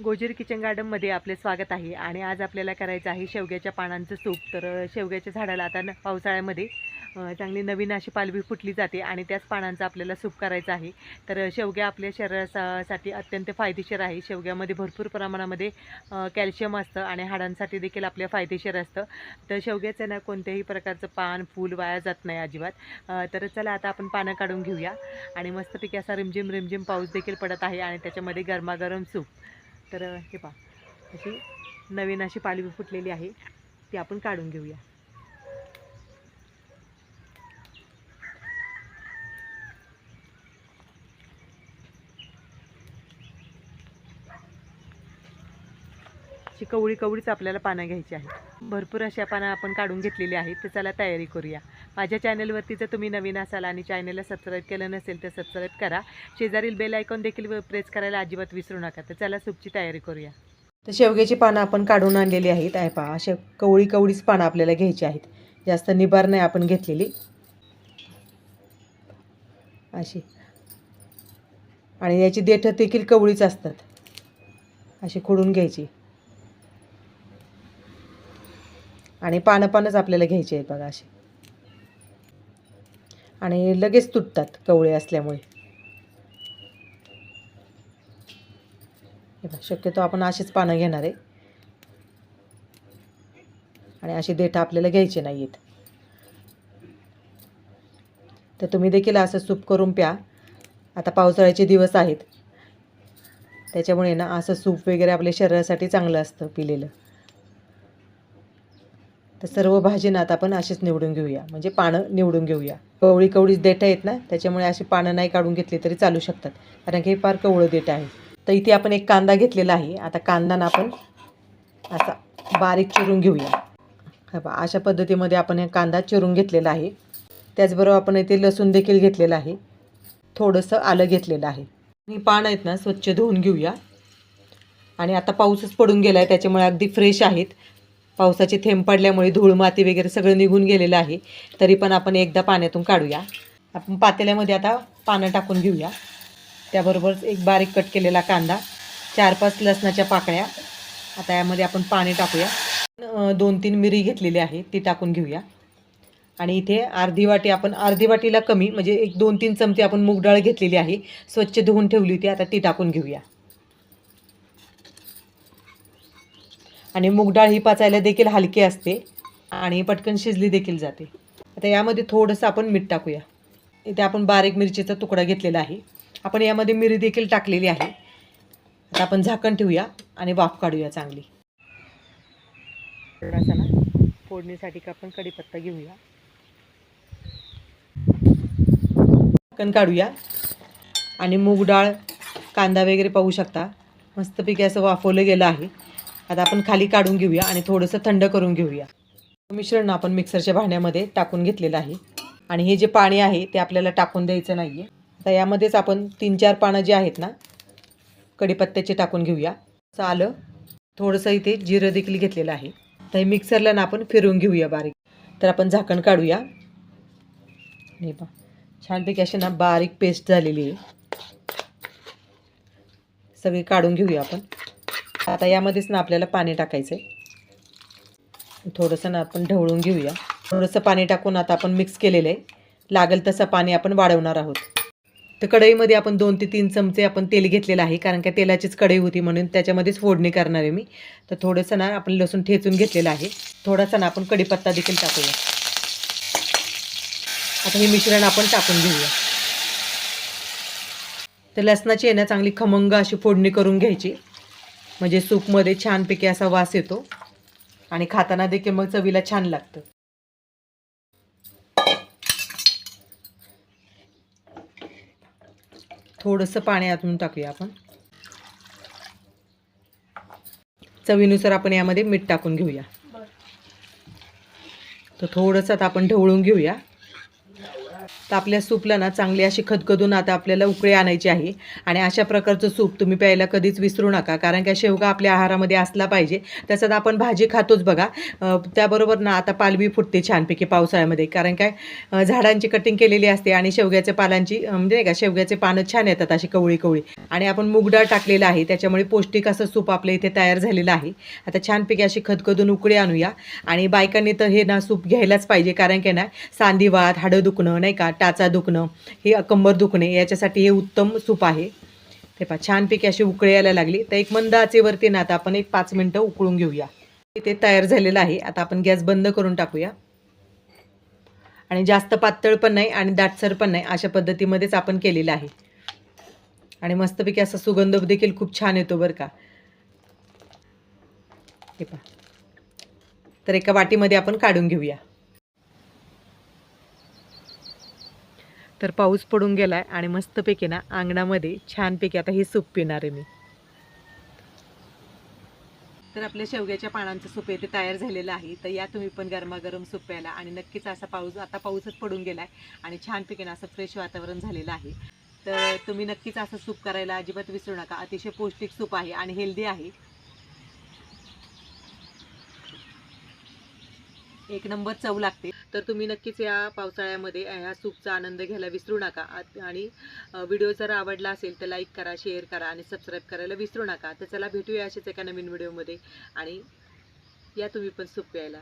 गोजेरी kitchen गार्डनमध्ये आपले स्वागत आहे आणि आज आपल्याला करायचं आहे शेवग्याच्या पानांचं सूप। तर शेवग्याच्या झाडाला आता पावसाळ्यामध्ये चांगली नवीन अशी पालवी फुटली जाते आणि त्याच पानांचा आपल्याला सूप करायचा आहे। तर शेवग्या आपल्या शरीरासाठी अत्यंत फायदेशीर आहे। शेवग्यामध्ये भरपूर प्रमाणामध्ये कॅल्शियम असतं आणि हाडांसाठी देखील आपल्या फायदेशीर असतं। तर शेवग्याचं ना कोणत्याही प्रकारचं पान फूल वाया जात नाही अजिबात। तर चला आता आपण पानं काढून घेऊया आणि मस्तपैकी असा रिमझिम रिमझिम पाऊस देखील पडत आहे आणि त्याच्यामध्ये गरमागरम सूप। तर हे पहा, अशी नवीन अशी पालवी फुटलेली आहे, ती आपण काढून घेऊया। अशी कवळी कवळीच आपल्याला पानं घ्यायची आहेत। भरपूर अशा पानं आपण काढून घेतलेली आहेत। तर चला तयारी करूया। माझ्या चॅनलवरती जर तुम्ही नवीन असाल आणि चॅनलला सबस्क्राईब केलं नसेल तर सबस्क्राईब करा। शेजारील बेल आयकॉन देखील प्रेस करायला अजिबात विसरू नका। तर चला सूपची तयारी करूया। तर शेवग्याची पानं आपण काढून आणलेली आहेत। आहे पहा, अशा कवळी कवळीच पानं आपल्याला घ्यायची आहेत, जास्त निबार नाही आपण घेतलेली अशी। आणि याची देठं देखील कवळीच असतात, अशी खोडून घ्यायची आणि पानंच आपल्याला घ्यायची आहेत बघा अशी। आणि लगेच तुटतात कवळे असल्यामुळे। शक्यतो आपण अशीच पानं घेणार आहे आणि अशी देठं आपल्याला घ्यायची नाही आहेत। तर तुम्ही देखील असं सूप करून प्या। आता पावसाळ्याचे दिवस आहेत, त्याच्यामुळे ना असं सूप वगैरे आपल्या शरीरासाठी चांगलं असतं पिलेलं। तर सर्व भाजीना आता आपण अशीच निवडून घेऊया, म्हणजे पानं निवडून घेऊया। कवळी कवळीच देठं आहेत ना, त्याच्यामुळे अशी पानं नाही काढून घेतली तरी चालू शकतात, कारण की हे फार कवळं देठं आहे। तर इथे आपण एक कांदा घेतलेला आहे। आता कांदा आपण असा बारीक चिरून घेऊया। हा पहा, अशा पद्धतीमध्ये आपण हे कांदा चिरून घेतलेला आहे। त्याचबरोबर आपण इथे लसूण देखील घेतलेला आहे, थोडंसं आलं घेतलेलं आहे। ही पानं आहेत ना स्वच्छ धुवून घेऊया। आणि आता पाऊसच पडून गेला आहे, त्याच्यामुळे अगदी फ्रेश आहेत। पावसाचे थेंब पडल्यामुळे धूळ माती वगैरे सगळं निघून गेलेलं आहे, तरी पण आपण एकदा पाण्यातून काढूया। आपण पातेल्यामध्ये आता पानं टाकून घेऊया। त्याबरोबर एक बारीक कट केलेला कांदा, 4-5 लसणाच्या पाकळ्या। आता यामध्ये आपण पाणी टाकूया। 2-3 मिरी घेतलेली आहे, ती टाकून घेऊया। आणि इथे अर्धी वाटी, आपण अर्धी वाटीला कमी म्हणजे एक 2-3 चमचे आपण मूग डाळ घेतलेली आहे, स्वच्छ धुवून ठेवली होती, आता ती टाकून घेऊया। आणि मूग डाळ ही पचायला देखील हलकी असते आणि पटकन शिजली देखील जाते। आता यामध्ये थोडंसं आपण मीठ टाकूया। इथे आपण बारीक मिरचीचा तुकडा घेतलेला आहे, आपण यामध्ये मिरी देखील टाकलेली आहे। आता आपण झाकण ठेवूया आणि वाफ काढूया चांगली। थोडासा ना फोडणीसाठी आपण कढीपत्ता घेऊया, झाकण काढूया आणि मूग डाळ कांदा वगैरे पाहू शकता मस्तपैकी असं वाफवलं गेलं आहे। आता आपण खाली काढून घेऊया आणि थोडंसं थंड करून घेऊया। मिश्रण आपण मिक्सरच्या भांड्यामध्ये टाकून घेतलेलं आहे आणि हे जे पाणी आहे ते आपल्याला टाकून द्यायचं नाही आहे। आता यामध्येच आपण 3-4 पानं जे आहेत ना कढीपत्त्याचे टाकून घेऊया। आलं, थोडंसं इथे जिरं देखील घेतलेलं आहे। तर हे मिक्सरला ना आपण फिरवून घेऊया बारीक। तर आपण झाकण काढूया। हे पहा, छानपैकी अशी ना बारीक पेस्ट झालेली आहे, सगळी काढून घेऊया आपण। आता यामध्येच ना आपल्याला पाणी टाकायचं आहे, थोडंसं ना आपण ढवळून घेऊया। थोडंसं पाणी टाकून आता आपण मिक्स केलेलं आहे, लागेल तसं पाणी आपण वाढवणार आहोत। तर कढईमध्ये आपण 2 ते 3 चमचे आपण तेल घेतलेलं आहे, कारण का तेलाचीच कढई होती म्हणून त्याच्यामध्येच फोडणी करणार आहे मी। तर थोडंसं ना आपण लसूण ठेचून घेतलेलं आहे, थोडासा ना आपण कढीपत्ता देखील टाकूया। आता हे मिश्रण आपण टाकून घेऊया। तर लसणाची आहे ना चांगली खमंग अशी फोडणी करून घ्यायची, म्हणजे सूपमध्ये छानपैकी असा वास येतो आणि खाताना देखील मग चवीला छान लागतं। थोडंसं पाणी आतून टाकूया आपण, चवीनुसार आपण यामध्ये मीठ टाकून घेऊया। तर थोडंसं आपण ढवळून घेऊया। तर आपल्या सूपला ना चांगली अशी खदखदून आता आपल्याला उकळी आणायची आहे. आणि अशा प्रकारचं सूप तुम्ही प्यायला कधीच विसरू नका, कारण का शेवगा आपल्या आहारामध्ये असला पाहिजे. तसंच आपण भाजी खातोच बघा, त्याबरोबर ना आता पालवी फुटते छानपैकी पावसाळ्यामध्ये, कारण काय झाडांची कटिंग केलेली असते आणि शेवग्याच्या पालांची म्हणजे नाही का शेवग्याचे पानं छान येतात अशी कवळी कवळी. आणि आपण मूग डाळ टाकलेलं आहे, त्याच्यामुळे पौष्टिक असं सूप आपल्या इथे तयार झालेलं आहे. आता छानपैकी अशी खदखदून उकळी आणूया. आणि बायकांनी तर हे ना सूप घ्यायलाच पाहिजे, कारण की ना सांधीवात, हाडं दुखणं नाही का, टाचा दुखणं, हे कंबर दुखणे याच्यासाठी हे उत्तम सूप आहे. ते पहा छानपैकी अशी उकळी यायला लागली, तर एक मंद आचेवरती ना आता आपण एक 5 मिनिटं उकळून घेऊया. ते तयार झालेलं आहे. आता आपण गॅस बंद करून टाकूया. आणि जास्त पातळ पण नाही आणि दाटसर पण नाही, अशा पद्धतीमध्येच आपण केलेलं आहे. आणि मस्तपैकी असा सुगंध देखील खूप छान येतो बरं का. हे पहा, तर एका वाटीमध्ये आपण काढून घेऊया. तर पाऊस पडून गेलाय आणि मस्तपैकी ना अंगणामध्ये छानपैकी आता ही सूप पिणार आहे मी. तर आपल्या शेवग्याच्या पानांचं सूप येथे तयार झालेलं आहे. तर या तुम्ही पण गरमागरम सूप प्यायला. आणि नक्कीच असा पाऊस, आता पाऊसच पडून गेलाय आणि छानपैकी ना असं फ्रेश वातावरण झालेलं आहे. तर तुम्ही नक्कीच असं सूप करायला अजिबात विसरू नका. अतिशय पौष्टिक सूप आहे आणि हेल्दी आहे. एक नंबर चव लागते. तर तुम्ही नक्कीच या पावसाळ्यामध्ये ह्या सूपचा आनंद घ्यायला विसरू नका. आणि व्हिडिओ जर आवडला असेल तर लाईक करा, शेअर करा आणि सबस्क्राईब करायला विसरू नका. तर चला भेटूया अशाच एका नवीन व्हिडिओमध्ये. आणि या तुम्ही पण सूप प्यायला.